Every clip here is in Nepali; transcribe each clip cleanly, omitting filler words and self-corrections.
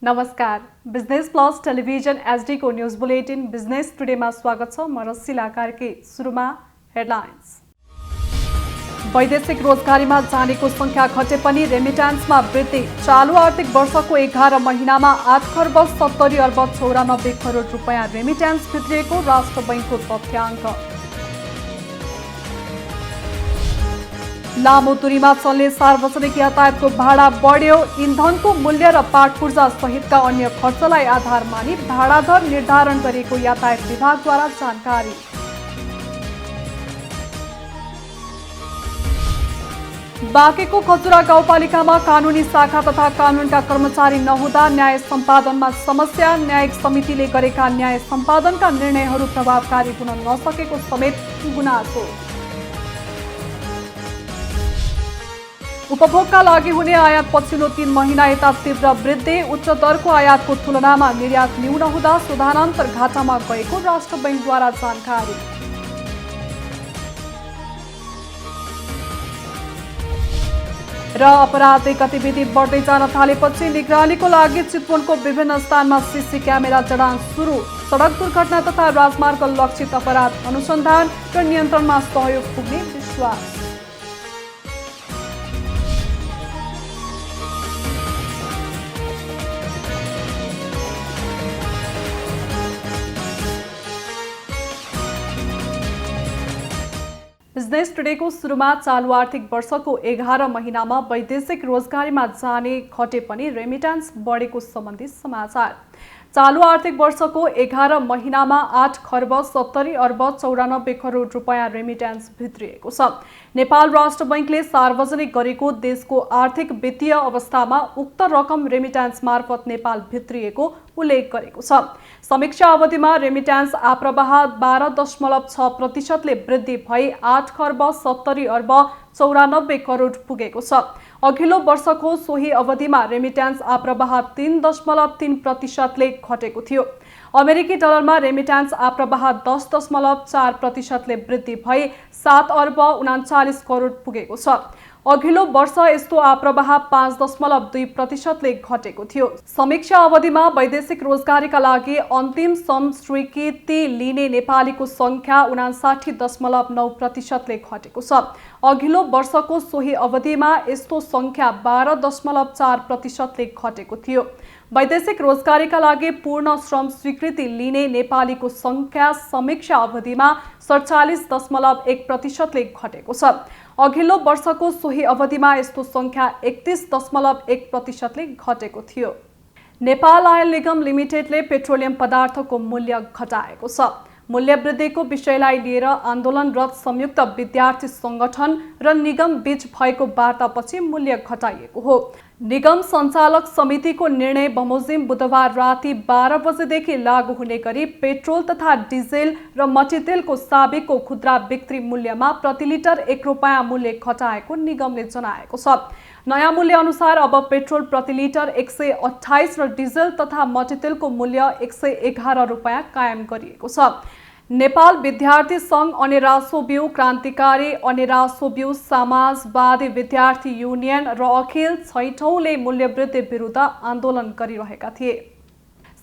नमस्कार, बिजनेस प्लस टेलिभिजन एचडी को न्यूज बुलेटिन बिजनेस टुडेमा स्वागत छ। म रसिला कार्की। सुरुमा हेडलाइन्स। वैदेशिक रोजगारीमा जानेको संख्या घटे पनि रेमिट्यान्समा वृद्धि। चालु आर्थिक वर्षको 11 महिनामा 8 खर्ब 70 अर्ब 94 करोड रुपैयाँ रेमिट्यान्स भित्रिएको राष्ट्र बैंकको तथ्याङ्क। लामो दूरीमा चल्ने सार्वजनिक यातायातको भाडा बढ्यो। इन्धनको मूल्य र पाटपूर्जा सहितका अन्य खर्चलाई आधार मानी भाडा दर निर्धारण गरिएको यातायात विभागद्वारा जानकारी। बाँकेको खजुरा गाउँपालिकामा कानुनी शाखा तथा कानुनका कर्मचारी नहुँदा न्याय सम्पादनमा समस्या। न्यायिक समितिले गरेका न्याय सम्पादनका निर्णयहरू प्रभावकारी हुन नसकेको समेत गुनासो। उपभोगका लागि हुने आयात पछिल्लो 3 महिना यता तीव्र वृद्धि। उच्च दरको आयातको तुलनामा निर्यात न्यून हुँदा सुधारान्तर घाटामा गएको राष्ट्र बैंकद्वारा जानकारी। र अपराधिक गतिविधि बढ्दै जान थालेपछि निगरानीको लागि चितवनको विभिन्न स्थानमा सीसी क्यामेरा जडान सुरु। सडक दुर्घटना तथा राजमार्ग लक्षित अपराध अनुसन्धान र नियन्त्रणमा सहयोग पुग्ने विश्वास। बिजनेस टुडेको सुरुमा चालु आर्थिक वर्षको 11 महिनामा वैदेशिक रोजगारीमा जाने घटे पनि रेमिट्यान्स बढेको सम्बन्धी समाचार। चालु आर्थिक वर्षको 11 महिनामा 8 खर्ब 70 अर्ब 94 करोड रुपैयाँ रेमिट्यान्स भित्रिएको छ। नेपाल राष्ट्र बैंकले सार्वजनिक गरेको देशको आर्थिक वित्तीय अवस्थामा उक्त रकम रेमिट्यान्स मार्फत नेपाल भित्रिएको उल्लेख गरेको छ। समीक्षा अवधिमा रेमिट्यान्स आप्रवाह 12.6% वृद्धि भई 8 खर्ब 70 अर्ब 94 करोड पुगेको छ। अघिल्लो वर्षको सोही अवधिमा रेमिट्यान्स आप्रवाह 3.3% घटेको थियो। अमेरिकी डलरमा रेमिट्यान्स आप्रवाह 10.4% वृद्धि भई 7 अर्ब 39 करोड पुगेको छ। अघिल्लो वर्ष यस्तो आप्रवाह 5.2% घटेको थियो। समीक्षा अवधिमा वैदेशिक रोजगारीका लागि अन्तिम श्रम स्वीकृति लिने नेपालीको संख्या 59.9% घटेको छ। अघिल्लो वर्षको सोही अवधिमा यस्तो संख्या 12.4% घटेको थियो। वैदेशिक रोजगारीका लागि पूर्ण श्रम स्वीकृति लिने नेपालीको संख्या समीक्षा अवधिमा 47.1% घटेको छ। अघिल्लो वर्षको सोही अवधिमा यस्तो संख्या 31.1% घटेको थियो। नेपाल आयल निगम लिमिटेडले पेट्रोलियम पदार्थको मूल्य घटाएको छ। मूल्य वृद्धिको विषयलाई लिएर आन्दोलनरत संयुक्त विद्यार्थी संगठन र निगम बीच भएको वार्तापछि मूल्य घटाइएको हो। निगम सञ्चालक समितिको निर्णय बमोजिम बुधबार राति 12 बजेदेखि लागू हुने गरी पेट्रोल तथा डिजेल र मट्टीतेलको साबिकको खुद्रा बिक्री मूल्यमा प्रति लिटर 1 रुपैयाँ मूल्य घटाएको निगमले जनाएको छ। नयाँ मूल्य अनुसार अब पेट्रोल प्रति लिटर 128 र डिजेल तथा मट्टीतेलको मूल्य 111 रुपैयाँ कायम गरिएको छ। नेपाल विद्यार्थी संघ, अनेरासोब्यू क्रान्तिकारी, अनेरासोब्यू समाजवादी विद्यार्थी युनियन र अखिल छैठौँले मूल्यवृद्धि विरुद्ध आन्दोलन गरिरहेका थिए।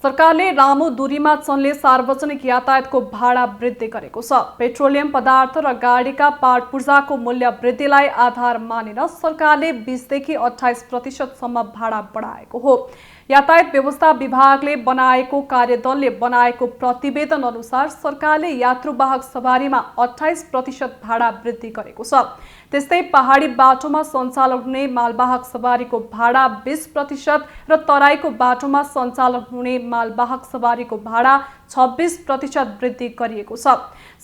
सरकारले लामो दूरीमा चल्ने सार्वजनिक यातायातको भाडा वृद्धि गरेको छ। पेट्रोलियम पदार्थ र गाडीका पाटपूर्जाको मूल्य वृद्धिलाई आधार मानेर सरकारले 20 देखि 28% सम्म भाडा बढाएको हो। यातायात व्यवस्था विभागले बनाएको कार्यदलले बनाएको प्रतिवेदन अनुसार सरकारले यात्रुवाहक सवारीमा 28% भाडा वृद्धि गरेको छ। त्यस्तै पहाडी बाटोमा सञ्चालन हुने मालवाहक सवारीको भाडा 20% र तराईको बाटोमा सञ्चालन हुने मालवाहक सवारीको भाडा 26% वृद्धि गरिएको छ।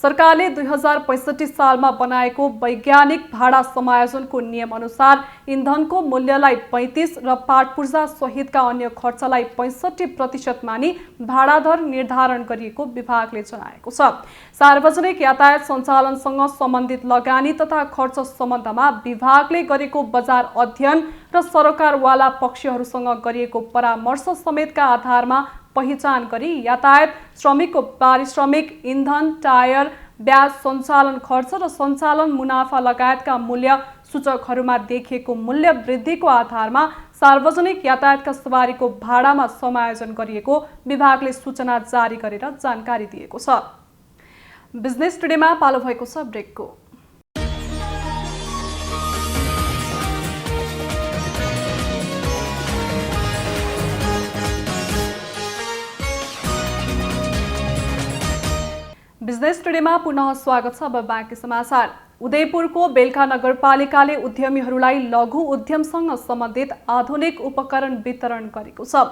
सरकारले 2065 सालमा बनाएको वैज्ञानिक भाडा समायोजनको नियम अनुसार इन्धनको मूल्यलाई 35 र पाटपूर्जा सहितका अन्य खर्चलाई 65% मानी भाडा दर निर्धारण गरिएको विभागले जनाएको छ। सार्वजनिक यातायात सञ्चालनसँग सम्बन्धित लगानी तथा खर्च सम्बन्धमा विभागले गरेको बजार अध्ययन र सरकारवाला पक्षहरूसँग गरिएको परामर्श समेतका आधारमा पहिचान गरी यातायात श्रमिकको पारिश्रमिक, इन्धन, टायर, ब्याज, सञ्चालन खर्च र सञ्चालन मुनाफा लगायतका मूल्य सूचकहरूमा देखिएको मूल्य वृद्धिको आधारमा सार्वजनिक यातायातका सवारीको भाडामा समायोजन गरिएको विभागले सूचना जारी गरेर जानकारी दिएको छ। बिजनेस टुडेमा पालो भएको छ ब्रेकको। बिजनेस टुडेमा पुनः स्वागत छ। अब बाँकी समाचार। उदयपुरको बेलका नगरपालिकाले उद्यमीहरूलाई लघु उद्यमसँग सम्बन्धित आधुनिक उपकरण वितरण गरेको छ।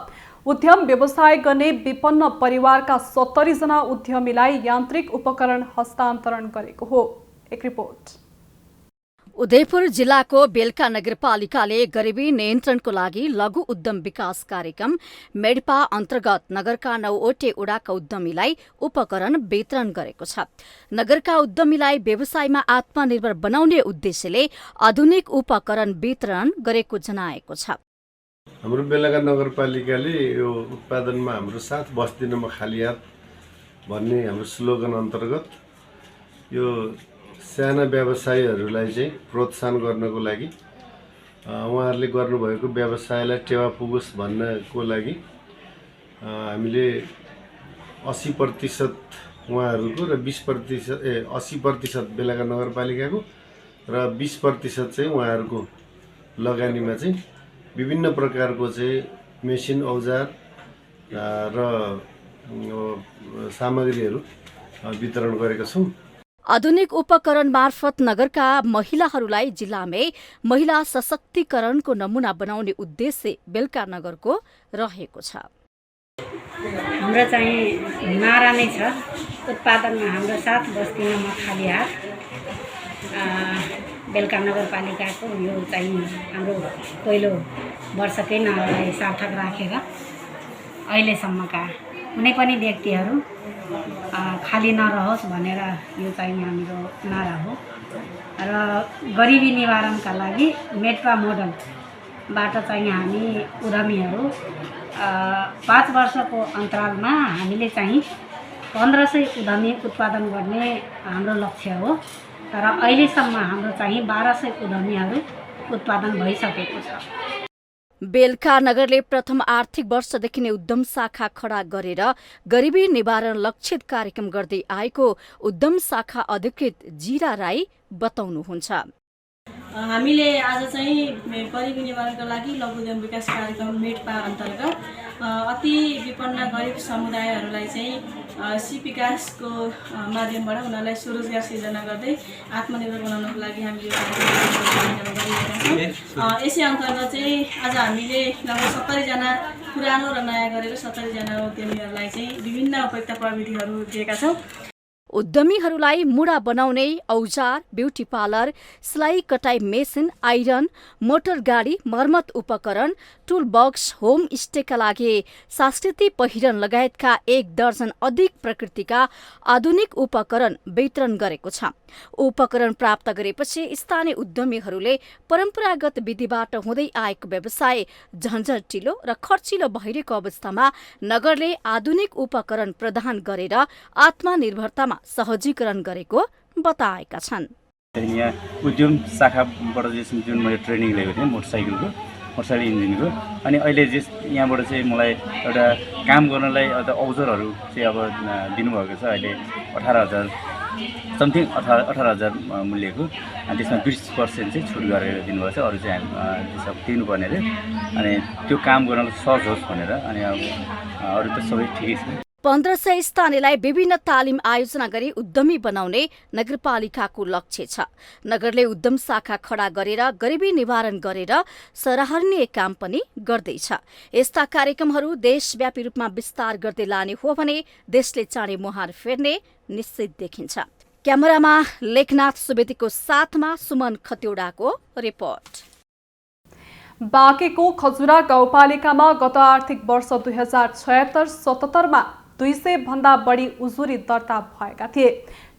उद्यम व्यवसाय गर्ने विपन्न परिवारका 70 जना उद्यमीलाई यान्त्रिक उपकरण हस्तान्तरण गरेको हो। एक रिपोर्ट। उदयपुर जिल्लाको बेलका नगरपालिकाले गरिबी नियन्त्रणको लागि लघु उद्यम विकास कार्यक्रम मेडपा अन्तर्गत नगरका 9वटै वडाका उद्यमीलाई उपकरण वितरण गरेको छ। नगरका उद्यमीलाई व्यवसायमा आत्मनिर्भर बनाउने उद्देश्यले आधुनिक उपकरण वितरण गरेको जनाएको छ। हाम्रो बेलका नगरपालिकाले यो उत्पादनमा हाम्रो साथ बस्दिनमा खाली हात भन्ने हाम्रो स्लोगन अन्तर्गत यो साना व्यवसायीहरूलाई चाहिँ प्रोत्साहन गर्नको लागि उहाँहरूले गर्नुभएको व्यवसायलाई टेवा पुगोस् भन्नको लागि हामीले 80% उहाँहरूको र 80% बेलका नगरपालिकाको र 20% चाहिँ उहाँहरूको लगानीमा चाहिँ विभिन्न प्रकारको चाहिँ मेसिन औजार र सामग्रीहरू वितरण गरेका छौँ। आधुनिक उपकरण मार्फत नगरका महिलाहरूलाई जिल्लामै महिला सशक्तिकरणको नमुना बनाउने उद्देश्य बेलका नगरको रहेको छ। हाम्रो चाहिँ नारा नै छ, उत्पादनमा हाम्रो साथ बस्दिनमा खाली हात। बेलका नगरपालिकाको यो चाहिँ हाम्रो पहिलो वर्षकै नारालाई सार्थक राखेर अहिलेसम्मका कुनै पनि व्यक्तिहरू खाली नरहोस् भनेर यो चाहिँ हाम्रो नारा हो। र गरिबी निवारणका लागि मेडपा मोडलबाट चाहिँ हामी उद्यमीहरू 5 वर्षको अन्तरालमा हामीले चाहिँ 1500 उद्यमी उत्पादन गर्ने हाम्रो लक्ष्य हो। तर अहिलेसम्म हाम्रो चाहिँ 1200 उद्यमीहरू उत्पादन भइसकेको छ। बेलका नगरले प्रथम आर्थिक वर्षदेखि नै उद्यम शाखा खडा गरेर गरिबी निवारण लक्षित कार्यक्रम गर्दै आएको उद्यम शाखा अधिकृत जिरा राई बताउनुहुन्छ। हामीले आज चाहिँ गरिबी निवारणका लागि लघु उद्यम विकास कार्यक्रम मेडपा अन्तर्गत अति विपन्न गरिब समुदायहरूलाई चाहिँ सिपिकासको माध्यमबाट उनीहरूलाई स्वरोजगार सिर्जना गर्दै आत्मनिर्भर बनाउनको लागि हामीले गरिरहेका छौँ। यसै अन्तर्गत चाहिँ आज हामीले लगभग 70 जना पुरानो र नयाँ गरेर 70 जना उद्यमीहरूलाई चाहिँ विभिन्न उपयुक्त प्रविधिहरू दिएका छौँ। उद्यमीहरूलाई मुढा बनाउने औजार, ब्युटी पार्लर, सिलाई कटाई मेसिन, आइरन, मोटर गाडी, मर्मत उपकरण, टुल बक्स, होम स्टेका लागि सांस्कृतिक पहिरन लगायतका 1 दर्जन अधिक प्रकृतिका आधुनिक उपकरण वितरण गरेको छ। उपकरण प्राप्त गरेपछि स्थानीय उद्यमीहरूले परम्परागत विधिबाट हुँदै आएको व्यवसाय झन्झटिलो र खर्चिलो भइरहेको अवस्थामा नगरले आधुनिक उपकरण प्रदान गरेर आत्मनिर्भरतामा सहजीकरण गरेको बताएका छन्। यहाँ उद्यम शाखाबाट जुन मैले ट्रेनिङ लिएको थिएँ मोटरसाइकल इन्जिनको, अनि अहिले यहाँबाट चाहिँ मलाई एउटा काम गर्नलाई एउटा औजारहरू चाहिँ अब दिनुभएको छ। अहिले 18,000 समथिङ 18,000 मूल्यको, अनि त्यसमा 20% चाहिँ छुट गरेर दिनुभएको छ। अरू चाहिँ हामी सब दिनुपर्ने अरे, अनि त्यो काम गर्नलाई सहज होस् भनेर। अनि अब अरू त सबै ठिकै छ। 1500 स्थानीयलाई विभिन्न तालिम आयोजना गरी उद्यमी बनाउने नगरपालिकाको लक्ष्य छ। नगरले उद्यम शाखा खडा गरेर गरिबी निवारण गरेर सराहनीय काम पनि गर्दैछ। यस्ता कार्यक्रमहरू देशव्यापी रूपमा विस्तार गर्दै लाने हो भने देशले चाँडै मुहार फेर्ने निश्चित देखिन्छ। क्यामेरामा लेखनाथ सुवेदीको साथमा सुमन खतिवडाको रिपोर्ट। बाँकेको खजुरा गाउँपालिकामा गत आर्थिक वर्ष 2076-77 मा 200 भन्दा बढी उजुरी दर्ता भएका थिए।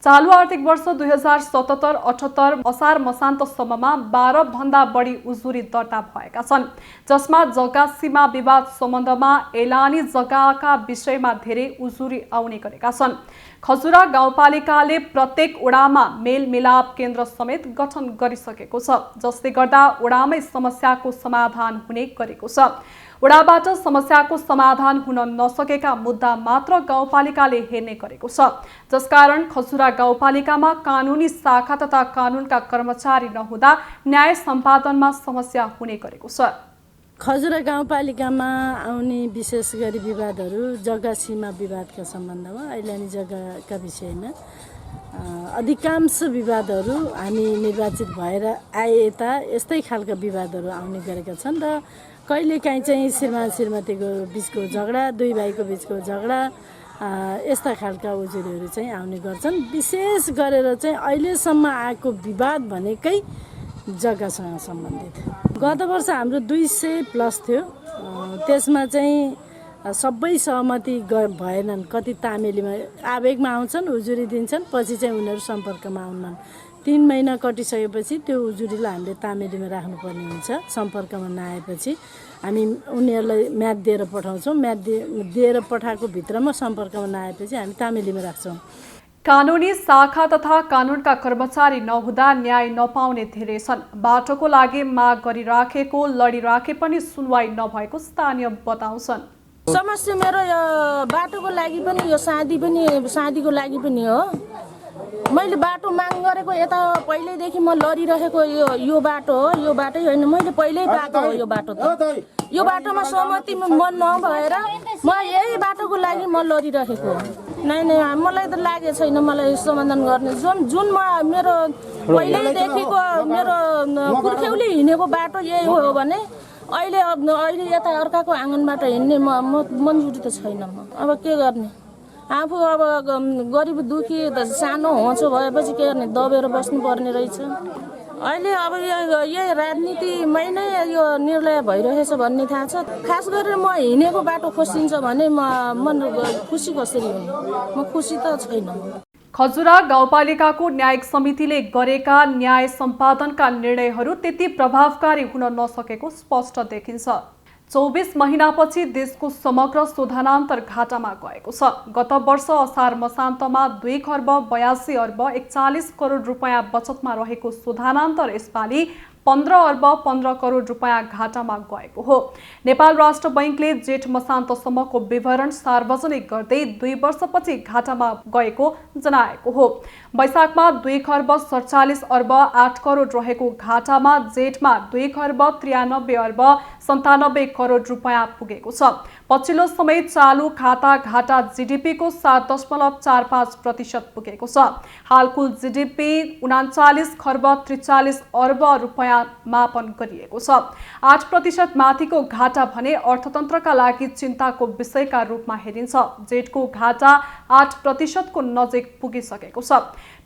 चालु आर्थिक वर्ष 2077-78 असार मसान्तसम्ममा 12 भन्दा बढी उजुरी दर्ता भएका छन्, जसमा जग्गा सीमा विवाद सम्बन्धमा एलानी जग्गाका विषयमा धेरै उजुरी आउने गरेका छन्। खजुरा गाउँपालिकाले प्रत्येक वडामा मेलमिलाप केन्द्र समेत गठन गरिसकेको छ, जसले गर्दा वडामै समस्याको समाधान हुने गरेको छ। वडाबाट समस्याको समाधान हुन नसकेका मुद्दा मात्र गाउँपालिकाले हेर्ने गरेको छ, जसकारण खजुरा गाउँपालिकामा कानुनी शाखा तथा कानुनका कर्मचारी नहुँदा न्याय सम्पादनमा समस्या हुने गरेको छ। खजुरा गाउँपालिकामा आउने विशेष गरी विवादहरू जग्गा सीमा विवादका सम्बन्धमा, ऐलानी जग्गाका विषयमा अधिकांश विवादहरू हामी निर्वाचित भएर आए यता यस्तै खालका विवादहरू आउने गरेका छन् र कहिलेकाहीँ चाहिँ श्रीमान श्रीमतीको बिचको झगडा, दुई भाइको बिचको झगडा, यस्ता खालका उजुरीहरू चाहिँ आउने गर्छन्। विशेष गरेर चाहिँ अहिलेसम्म आएको विवाद भनेकै जग्गासँग सम्बन्धित। गत वर्ष हाम्रो 200+ थियो, त्यसमा चाहिँ सबै सहमति भएनन्। कति तामेलीमा आवेगमा आउँछन्, उजुरी दिन्छन्, पछि चाहिँ उनीहरू सम्पर्कमा आउनन्। 3 महिना कटिसकेपछि त्यो उजुरीलाई हामीले तामेलीमा राख्नुपर्ने हुन्छ। सम्पर्कमा नआएपछि हामी उनीहरूलाई म्याद दिएर पठाउँछौँ। म्याद दिएर पठाएको भित्रमा सम्पर्कमा नआएपछि हामी तामेलीमा राख्छौँ। कानुनी शाखा तथा कानुनका कर्मचारी नहुँदा न्याय नपाउने धेरै छन्। बाटोको लागि माग गरिराखेको, लडिराखे पनि सुनवाई नभएको स्थानीय बताउँछन्। समस्या मेरो यो बाटोको लागि पनि, यो शादीको लागि पनि हो। मैले बाटो माग गरेको यता पहिल्यैदेखि म लडिरहेको यो बाटो हो। यो बाटै होइन, मैले पहिल्यै बाटो हो यो बाटो त। यो बाटोमा सहमति मन नभएर म यही बाटोको लागि म लडिरहेको हो। नै मलाई त लागेको छैन मलाई समाधान गर्ने। जुन मेरो पहिल्यैदेखिको मेरो पुर्ख्यौली हिँडेको बाटो यही हो भने अहिले यता अर्काको आँगनबाट हिँड्ने मन्जुरी त छैन। अब के गर्ने? आफू अब गरिब दुखी सानो होचो भएपछि के गर्ने? दबेर बस्नुपर्ने रहेछ। अहिले अब यही राजनीतिमै नै यो निर्णय भइरहेछ भन्ने थाहा छ। खास गरेर म हिँडेको बाटो खोसिन्छ भने म खुसी कसरी हुने? म खुसी त छैन। खजुरा गाउँपालिकाको न्यायिक समितिले गरेका न्याय सम्पादनका निर्णयहरू त्यति प्रभावकारी हुन नसकेको स्पष्ट देखिन्छ। 24 महिनापछि देशको समग्र शोधनान्तर घाटामा गएको छ। गत वर्ष असार मसान्तमा 2 खर्ब 82 अर्ब 41 करोड रुपैयाँ बचतमा रहेको शोधनान्तर यसपालि 15 अर्ब 15 करोड रुपैयाँ घाटामा गएको हो। नेपाल राष्ट्र बैंकले जेठ मसान्तसम्मको विवरण सार्वजनिक गर्दै 2 वर्षपछि घाटामा गएको जनाएको हो। वैशाखमा 2 खर्ब 47 अर्ब 8 करोड रहेको घाटामा जेठमा 2 खर्ब 93 अर्ब 97 करोड रुपैयाँ पुगेको छ। पछिल्लो समय चालु खाता घाटा जीडीपीको 7.45% पुगेको छ। हाल कुल जीडीपी 39 खर्ब 43 अर्ब रुपैयाँ मापन गरिएको छ। 8% माथिको घाटा भने अर्थतन्त्रका लागि चिन्ताको विषयका रूपमा हेरिन्छ। जेठको घाटा 8% को नजिक पुगिसकेको छ।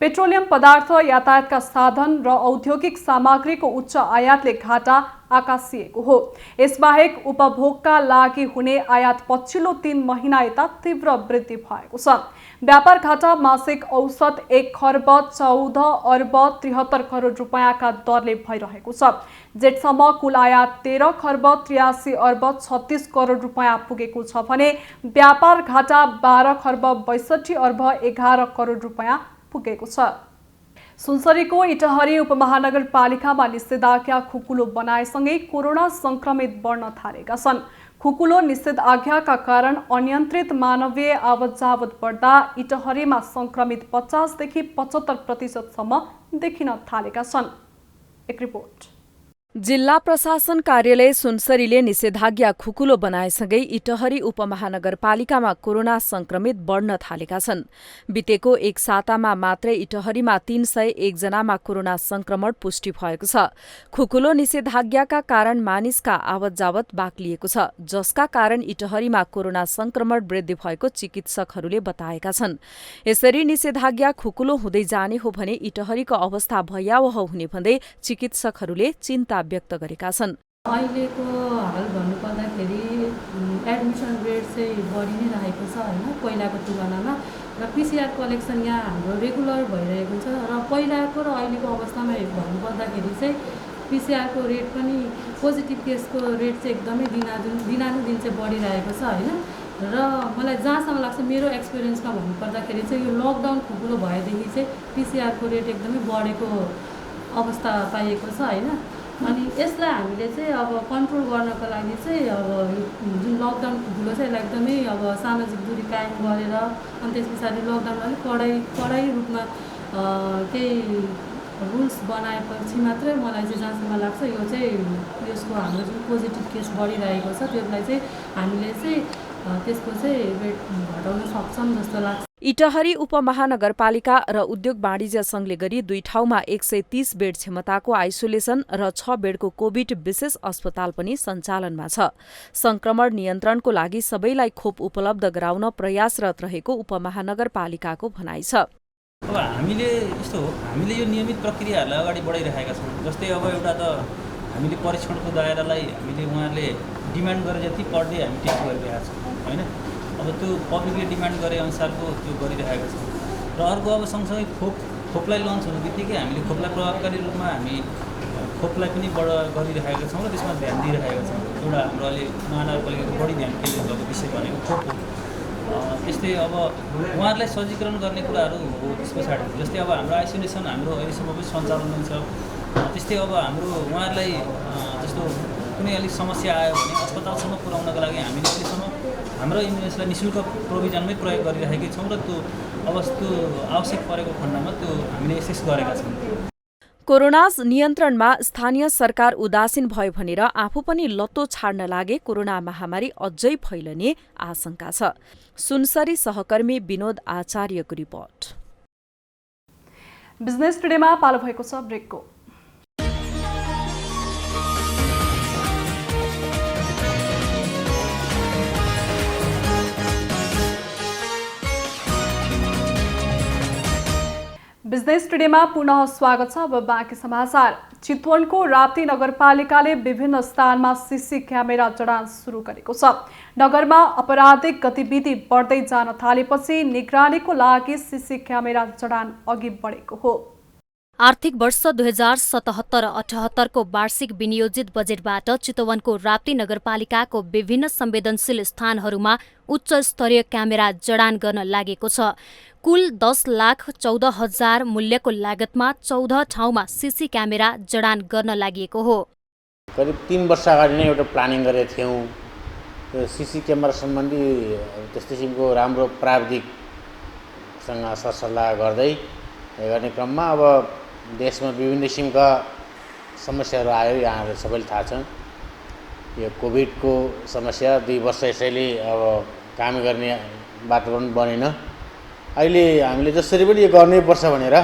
पेट्रोलियम पदार्थ, यातायातका साधन र औद्योगिक सामग्रीको उच्च आयातले घाटा आकाशिएको हो। यसबाहेक उपभोगका लागि हुने आयात पछिल्लो 3 महिना यता तीव्र वृद्धि भएको छ। व्यापार घाटा मासिक औसत 1 खर्ब 14 अर्ब 73 करोड रुपैयाँका दरले भइरहेको छ। जेठसम्म कुल आयात 13 खर्ब 83 अर्ब 36 करोड रुपैयाँ पुगेको छ भने व्यापार घाटा 12 खर्ब 62 अर्ब 11 करोड रुपैयाँ पुगेको छ। सुनसरीको इटहरी उपमहानगरपालिकामा निषेधाज्ञा खुकुलो बनाएसँगै कोरोना संक्रमित बढ्न थालेका छन्। खुकुलो निषेधाज्ञाका कारण अनियन्त्रित मानवीय आवत जावत बढ्दा इटहरीमा संक्रमित 50 देखि 75% देखिन थालेका छन्। एक रिपोर्ट। जिल्ला प्रशासन कार्यालय सुनसरीले निषेधाज्ञा खुकुलो बनाएसँगै इटहरी उपमहानगरपालिकामा कोरोना संक्रमित बढ्न थालेका छन्। बितेको 1 सातामा मात्रै इटहरीमा 301 जनामा कोरोना संक्रमण पुष्टि भएको छ। खुकुलो निषेधाज्ञाका कारण मानिसका आवत जावत बाक्लिएको छ, जसका कारण इटहरीमा कोरोना संक्रमण वृद्धि भएको चिकित्सकहरूले बताएका छन्। यसरी निषेधाज्ञा खुकुलो हुँदै जाने हो भने इटहरीको अवस्था भयावह हुने भन्दै चिकित्सकहरूले चिन्ता व्यक्त गरेका छन्। अहिलेको हाल भन्नुपर्दाखेरि एडमिसन रेट चाहिँ बढी नै रहेको छ होइन पहिलाको तुलनामा र पिसिआर कलेक्सन यहाँ हाम्रो रेगुलर भइरहेको छ र पहिलाको र अहिलेको अवस्थामा भन्नुपर्दाखेरि चाहिँ पिसिआरको रेट पनि पोजिटिभ केसको रेट चाहिँ एकदमै दिनानुदिन चाहिँ बढिरहेको छ होइन र मलाई जहाँसम्म लाग्छ मेरो एक्सपिरियन्समा भन्नुपर्दाखेरि चाहिँ यो लकडाउन खुकुलो भएदेखि चाहिँ पिसिआरको रेट एकदमै बढेको अवस्था पाइएको छ होइन अनि यसलाई हामीले चाहिँ अब कन्ट्रोल गर्नको लागि चाहिँ अब जुन लकडाउन खुकुलो छ यसलाई एकदमै अब सामाजिक दूरी कायम गरेर अनि त्यस पछाडि लकडाउनमा अलिक कडाइ रूपमा केही रुल्स बनाएपछि मात्रै मलाई चाहिँ जहाँसम्म लाग्छ यो चाहिँ यसको हाम्रो जुन पोजिटिभ केस बढिरहेको छ त्यसलाई चाहिँ हामीले चाहिँ त्यसको चाहिँ रेट घटाउन सक्छौँ जस्तो लाग्छ। इटहरी उपमहानगरपालिका र उद्योग वाणिज्य संघले गरी 2 ठाउँमा 130 बेड क्षमताको आइसोलेसन र 6 बेडको कोभिड विशेष अस्पताल पनि सञ्चालनमा छ। संक्रमण नियन्त्रणको लागि सबैलाई खोप उपलब्ध गराउन प्रयासरत रहेको उपमहानगरपालिकाको भनाइ छ। अब हामीले यस्तो हो, हामीले यो नियमित प्रक्रियाहरूलाई अगाडि बढाइरहेका छौँ। जस्तै अब एउटा त हामीले परीक्षणको दायरालाई हामीले उहाँहरूले डिमान्ड गरे जति पर डे हामी टेस्ट गरिरहेका छौँ होइन। अब त्यो पब्लिकले डिमान्ड गरे अनुसारको त्यो गरिरहेका छौँ र अर्को अब सँगसँगै खोपलाई लन्च हुनु बित्तिकै हामीले खोपलाई प्रभावकारी रूपमा हामी खोपलाई पनि गरिरहेका छौँ र त्यसमा ध्यान दिइरहेका छौँ। एउटा हाम्रो अहिले महानगरपालिकाको बढी ध्यान केन्द्रित भएको विषय भनेको खोप हो। त्यस्तै अब उहाँहरूलाई सज्जीकरण गर्ने कुराहरू हो। त्यस पछाडि जस्तै अब हाम्रो आइसोलेसन हाम्रो अहिलेसम्म पनि सञ्चालनमा छ। त्यस्तै अब हाम्रो उहाँहरूलाई जस्तो कुनै अलिक समस्या आयो भने अस्पतालसम्म पुर्याउनको लागि हामीले अहिलेसम्म हाम्रो एम्बुलेन्सलाई निःशुल्क प्रोभिजनमै प्रयोग गरिरहेकै छौँ र त्यो आवश्यक परेको खण्डमा त्यो हामीले एसेस गरेका छौँ। कोरोना नियन्त्रणमा स्थानीय सरकार उदासीन भयो भनेर आफू पनि लत्तो छाड्न लागे कोरोना महामारी अझै फैलने आशंका छ। सुनसरी सहकर्मी विनोद आचार्यको रिपोर्ट। बिजनेस टुडेमा पालो भएको छ ब्रेकको। बिजनेस टुडेमा पुनः स्वागत छ। अब बाँकी समाचार। चितवनको राप्ती नगरपालिकाले विभिन्न स्थानमा सीसी क्यामेरा जडान सुरु गरेको छ। नगरमा अपराधिक गतिविधि बढ्दै जान थालेपछि निगरानीको लागि सीसी क्यामेरा जडान अघि बढेको हो। आर्थिक वर्ष 2077-78 को वार्षिक विनियोजित बजेटबाट चितवनको राप्ती नगरपालिकाको विभिन्न संवेदनशील स्थानहरूमा उच्च स्तरीय क्यामेरा जडान गर्न लागेको छ। कुल 10,14,000 मूल्यको लागतमा 14 ठाउँमा सीसी क्यामेरा जडान गर्न लागि हो। करिब 3 वर्ष अगाडि नै एउटा प्लानिङ गरेका थियौँ। यो सीसी क्यामेरा सम्बन्धी त्यस किसिमको राम्रो प्राविधिकसँग सरसल्लाह गर्दै गर्ने क्रममा अब देशमा विभिन्न किसिमका समस्याहरू आयो। यहाँहरू सबैले थाहा छ। यो कोभिडको समस्या 2 वर्ष यसैले अब काम गर्ने वातावरण बनेन। अहिले हामीले जसरी पनि यो गर्नैपर्छ भनेर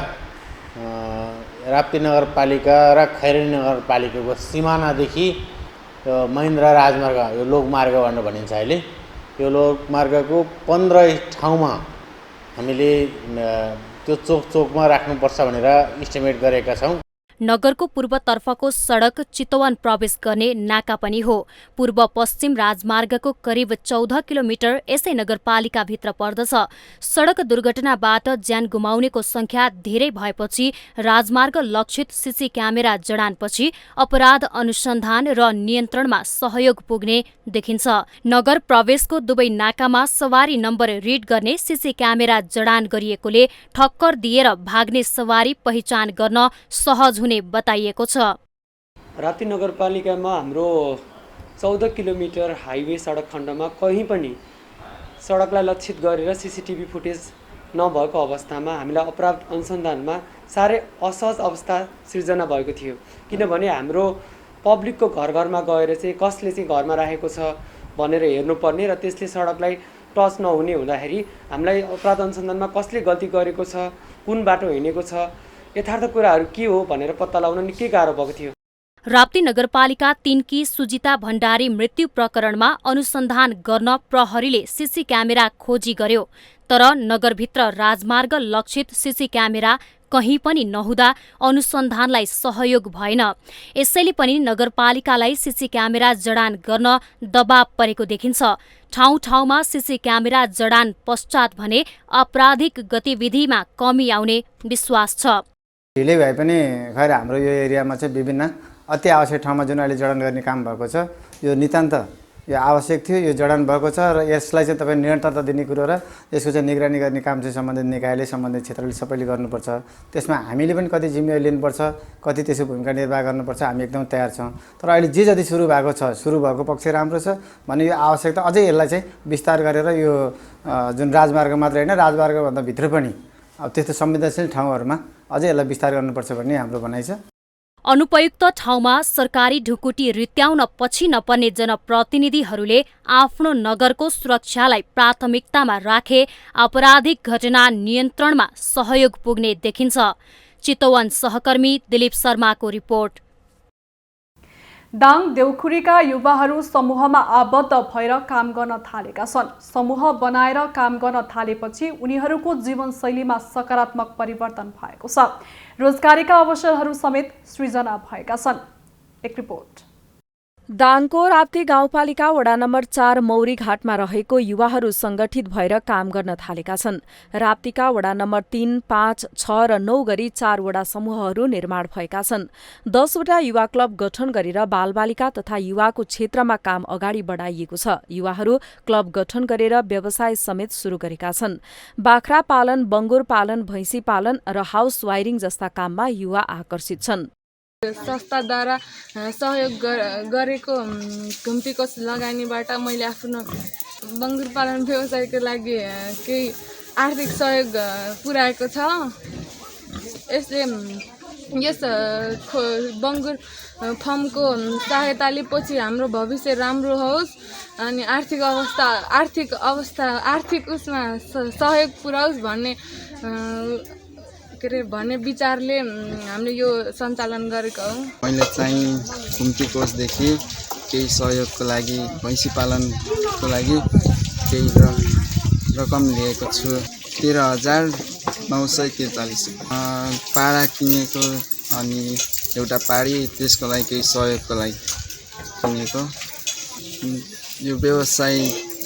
राप्ती नगरपालिका र खैरेनी नगरपालिकाको सिमानादेखि महेन्द्र राजमार्ग यो लोकमार्ग भनेर भनिन्छ अहिले, यो लोकमार्गको 15 ठाउँमा हामीले त्यो चोकमा राख्नुपर्छ भनेर इस्टिमेट गरेका छौँ। नगरको पूर्वतर्फको सडक चितवन प्रवेश गर्ने नाका पनि हो। पूर्व पश्चिम राजमार्गको करिब 14 किलोमिटर यसै नगरपालिकाभित्र पर्दछ। सडक दुर्घटनाबाट ज्यान गुमाउनेको संख्या धेरै भएपछि राजमार्ग लक्षित सीसी क्यामेरा जडानपछि अपराध अनुसन्धान र नियन्त्रणमा सहयोग पुग्ने देखिन्छ। नगर प्रवेशको दुवै नाकामा सवारी नम्बर रिड गर्ने सीसी क्यामेरा जडान गरिएकोले ठक्कर दिएर भाग्ने सवारी पहिचान गर्न सहज हुने बताइएको छ। राप्ती नगरपालिकामा हाम्रो 14 किलोमिटर हाइवे सडक खण्डमा कहीँ पनि सडकलाई लक्षित गरेर सीसीटीभी फुटेज नभएको अवस्थामा हामीलाई अपराध अनुसन्धानमा साह्रै असहज अवस्था सिर्जना भएको थियो। किनभने हाम्रो पब्लिकको घर घरमा गएर चाहिँ कसले चाहिँ घरमा राखेको छ भनेर हेर्नुपर्ने र त्यसले सडकलाई टच नहुने हुँदाखेरि हामीलाई अपराध अनुसन्धानमा कसले गल्ती गरेको छ, कुन बाटो हिँडेको छ, यथार्थ कुराहरू के हो भनेर पत्ता लगाउन निकै गाह्रो भएको थियो। राप्ती नगरपालिका 3 की सुजिता भण्डारी मृत्यु प्रकरणमा अनुसन्धान गर्न प्रहरीले सीसी क्यामेरा खोजी गर्यो। तर नगरभित्र राजमार्ग लक्षित सीसी क्यामेरा कहीँ पनि नहुँदा अनुसन्धानलाई सहयोग भएन। यसैले पनि नगरपालिकालाई सीसी क्यामेरा जडान गर्न दबाव परेको देखिन्छ। ठाउँ ठाउँमा सीसी क्यामेरा जडान पश्चात भने आपराधिक गतिविधिमा कमी आउने विश्वास छ। ढिलै भए पनि खैर हाम्रो यो एरियामा चाहिँ विभिन्न अति आवश्यक ठाउँमा जुन अहिले जडान गर्ने काम भएको छ यो नितान्त यो आवश्यक थियो, यो जडान भएको छ र यसलाई चाहिँ तपाईँ निरन्तरता दिने कुरो र यसको चाहिँ निगरानी गर्ने काम चाहिँ सम्बन्धित निकायले सम्बन्धित क्षेत्रले सबैले गर्नुपर्छ। त्यसमा हामीले पनि कति जिम्मेवारी लिनुपर्छ, कति त्यसको भूमिका निर्वाह गर्नुपर्छ, हामी एकदम तयार छौँ। तर अहिले जे जति सुरु भएको छ, सुरु भएको पक्ष राम्रो छ भने यो आवश्यकता अझै यसलाई चाहिँ विस्तार गरेर यो जुन राजमार्ग मात्र होइन राजमार्गभन्दा भित्र पनि अब त्यस्तो संवेदनशील ठाउँहरूमा अझै यसलाई विस्तार गर्नुपर्छ भन्ने हाम्रो भनाइ छ। अनुपयुक्त ठाउँमा सरकारी ढुकुटी रित्याउन पछि नपर्ने जनप्रतिनिधिहरूले आफ्नो नगरको सुरक्षालाई प्राथमिकतामा राखे आपराधिक घटना नियन्त्रणमा सहयोग पुग्ने देखिन्छ। चितवन सहकर्मी दिलीप शर्माको रिपोर्ट। दाङ देउखुरीका युवाहरू समूहमा आबद्ध भएर काम गर्न थालेका छन्। समूह बनाएर काम गर्न थालेपछि उनीहरूको जीवनशैलीमा सकारात्मक परिवर्तन भएको छ। रोजगारीका अवसरहरू समेत सृजना भएका छन्। एक रिपोर्ट। दाङको राप्ती गाउँपालिका वडा नम्बर 4 मौरीघाटमा रहेको युवाहरू संगठित भएर काम गर्न थालेका छन्। राप्तीका वडा नम्बर 3, 5, 6 र 9 गरी 4 वडा समूहहरू निर्माण भएका छन्। 10 वटा युवा क्लब गठन गरेर बालबालिका तथा युवाको क्षेत्रमा काम अगाडि बढाइएको छ। युवाहरू क्लब गठन गरेर व्यवसाय समेत सुरु गरेका छन्। बाख्रा पालन, बङ्गुर पालन, भैँसी पालन र हाउस वायरिङ जस्ता काममा युवा आकर्षित छन्। संस्थाद्वारा सहयोग गरेको घुम्ती कोष लगानीबाट मैले आफ्नो बङ्गुर पालन व्यवसायको लागि केही आर्थिक सहयोग पुर्याएको छ। यसले यस बङ्गुर फर्मको सहायताले पछि हाम्रो भविष्य राम्रो होस् अनि आर्थिक उसमा सहयोग पुर्याओस् भन्ने विचारले हामीले यो सञ्चालन गरेको हो। मैले चाहिँ घुम्ती कोषदेखि केही सहयोगको लागि भैँसी पालनको लागि केही रकम लिएको छु। 13,943 पाडा किनेको अनि एउटा पाडी त्यसको लागि केही सहयोगको लागि किनेको। यो व्यवसाय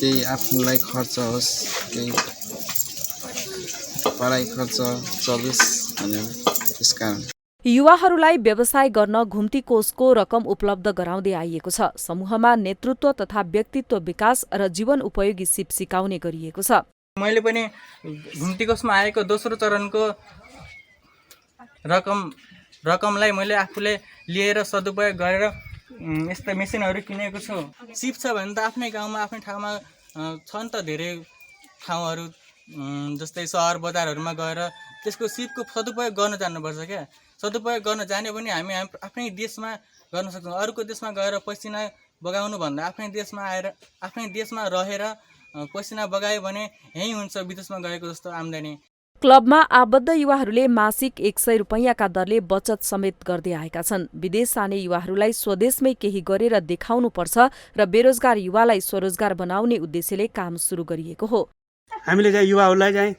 केही आफ्नोलाई खर्च होस्, केही पढाइ खर्च चलोस् भनेर त्यसकारण युवाहरूलाई व्यवसाय गर्न घुम्ती कोषको रकम उपलब्ध गराउँदै आइएको छ। समूहमा नेतृत्व तथा व्यक्तित्व विकास र जीवन उपयोगी सिप सिकाउने गरिएको छ। मैले पनि घुम्ती कोषमा आएको दोस्रो चरणको रकमलाई मैले आफूले लिएर सदुपयोग गरेर यस्ता मेसिनहरू किनेको छु। सिप छ भने त आफ्नै गाउँमा आफ्नै ठाउँमा छन् त धेरै ठाउँहरू, जस्तै सहर बजारहरूमा गएर त्यसको सिपको सदुपयोग गर्न जान्नुपर्छ क्या। सदुपयोग गर्न जान्यो भने हामी आफ्नै देशमा गर्न सक्छौँ। अरूको देशमा गएर पसिना बगाउनु भन्दा आफ्नै देशमा आएर आफ्नै देशमा रहेर पसिना बगायो भने यहीँ हुन्छ विदेशमा गएको जस्तो आम्दानी। क्लबमा आबद्ध युवाहरूले मासिक 100 रुपैयाँका दरले बचत समेत गर्दै आएका छन्। विदेश जाने युवाहरूलाई स्वदेशमै केही गरेर देखाउनुपर्छ र बेरोजगार युवालाई स्वरोजगार बनाउने उद्देश्यले काम सुरु गरिएको हो। हामीले चाहिँ युवाहरूलाई चाहिँ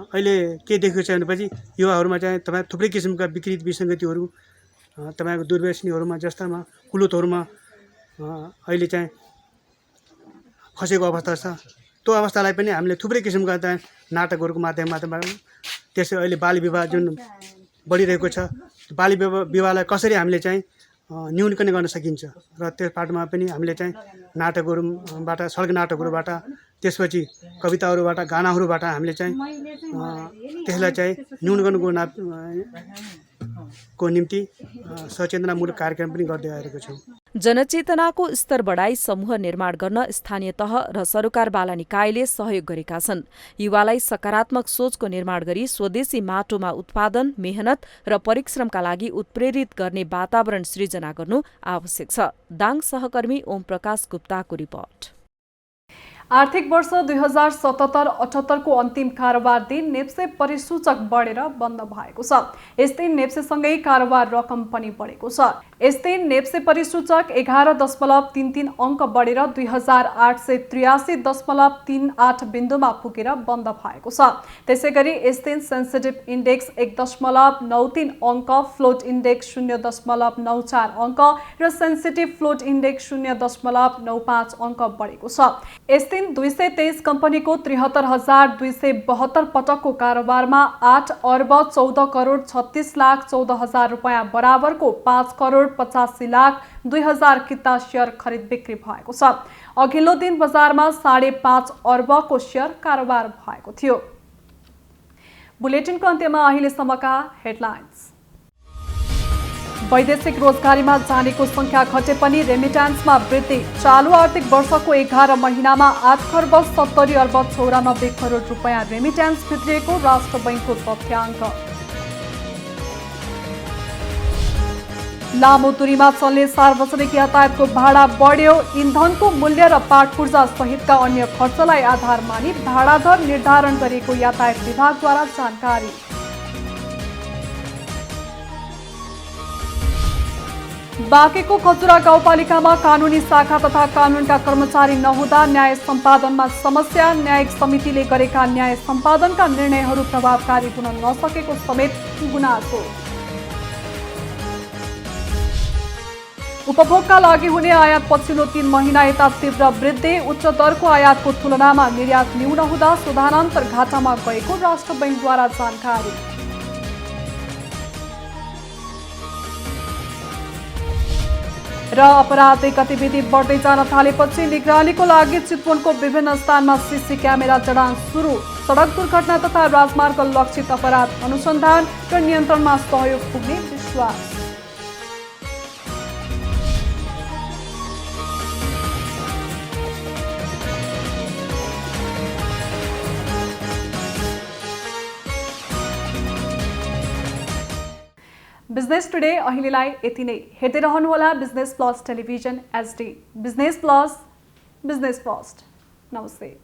अहिले के देखेको छ भनेपछि युवाहरूमा चाहिँ तपाईँ थुप्रै किसिमका विकृत विसङ्गतिहरू तपाईँको दुर्व्यसनीहरूमा जस्तामा कुलतहरूमा अहिले चाहिँ खसेको अवस्था छ। त्यो अवस्थालाई पनि हामीले थुप्रै किसिमका चाहिँ नाटकहरूको माध्यमबाट त्यसै अहिले बाल विवाह जुन बढिरहेको छ, बाल विवाहलाई कसरी हामीले चाहिँ न्यूनीकरण गर्न सकिन्छ र त्यस पाटोमा पनि हामीले चाहिँ नाटकहरूबाट, सडक नाटकहरूबाट, त्यसपछि कविताहरूबाट, गानाहरूबाट हामीले चाहिँ त्यसलाई चाहिँ न्यूनीकरणको निम्ति सचेतनामूलक कार्यक्रम पनि गर्दै आएको छौँ। जनचेतनाको स्तर बढाई समूह निर्माण गर्न स्थानीय तह र सरकारवाला निकायले सहयोग गरेका छन्। युवालाई सकारात्मक सोचको निर्माण गरी स्वदेशी माटोमा उत्पादन, मेहनत र परिश्रमका लागि उत्प्रेरित गर्ने वातावरण सृजना गर्नु आवश्यक छ। दाङ सहकर्मी ओम प्रकाश गुप्ताको रिपोर्ट। आर्थिक वर्ष 2077-78 को अन्तिम कारोबार दिन नेप्से परिसूचक बढेर बन्द भएको छ। यस्तै नेप्सेसँगै कारोबार रकम पनि बढेको छ। यस्तै नेप्से परिसूचक 11.33 अङ्क बढेर 2883.38 बिन्दुमा पुगेर बन्द भएको छ। त्यसैगरी यस्तै सेन्सिटिभ इन्डेक्स 1.93 अङ्क, फ्लोट इन्डेक्स 0.94 अङ्क र सेन्सिटिभ फ्लोट इन्डेक्स 0.95 अङ्क बढेको छ। यस्तै 223 कम्पनीको 73,272 पटकको कारोबारमा 8 अर्ब 14 करोड 36 लाख 14 हजार रुपैयाँ बराबरको 5 करोड 85 लाख 2 हजार किता सेयर खरिद बिक्री भएको छ। अघिल्लो दिन बजारमा 5.5 अर्बको सेयर कारोबार भएको थियो। बुलेटिनको अन्त्यमा अहिलेसम्मका हेडलाइन्स। वैदेशिक रोजगारीमा जानेको संख्या घटे पनि रेमिट्यान्समा वृद्धि। चालू आर्थिक वर्षको 11 महिनामा 8 खर्ब 70 अर्ब 94 करोड रुपैयाँ रेमिट्यान्स भित्रिएको राष्ट्र बैंकको तथ्याङ्क। लामो दूरीमा चल्ने सार्वजनिक यातायातको भाडा बढ्यो। इन्धनको मूल्य र पाटपूर्जा सहितका अन्य खर्चलाई आधार मानी भाडा दर निर्धारण गरिएको यातायात विभागद्वारा जानकारी। बाँकेको खजुरा गाउँपालिकामा कानुनी शाखा तथा कानुनका कर्मचारी नहुँदा न्याय सम्पादनमा समस्या। न्यायिक समितिले गरेका न्याय सम्पादनका निर्णयहरू प्रभावकारी हुन नसकेको समेत गुनासो। उपभोगका लागि हुने आयात पछिल्लो 3 महिना यता तीव्र वृद्धि। उच्च दरको आयातको तुलनामा निर्यात न्यून हुँदा सुधारान्तर घाटामा गएको राष्ट्र बैंकद्वारा जानकारी। र अपराधिक गतिविधि बढ्दै जान थालेपछि निगरानीको लागि चितवनको विभिन्न स्थानमा सीसी क्यामेरा जडान सुरु। सडक दुर्घटना तथा राजमार्ग लक्षित अपराध अनुसन्धान र नियन्त्रणमा सहयोग पुग्ने विश्वास। बिजनेस टुडे अहिलेलाई यति नै। हेर्दै रहनुहोला business plus television HD। Business plus, business first. नमस्ते।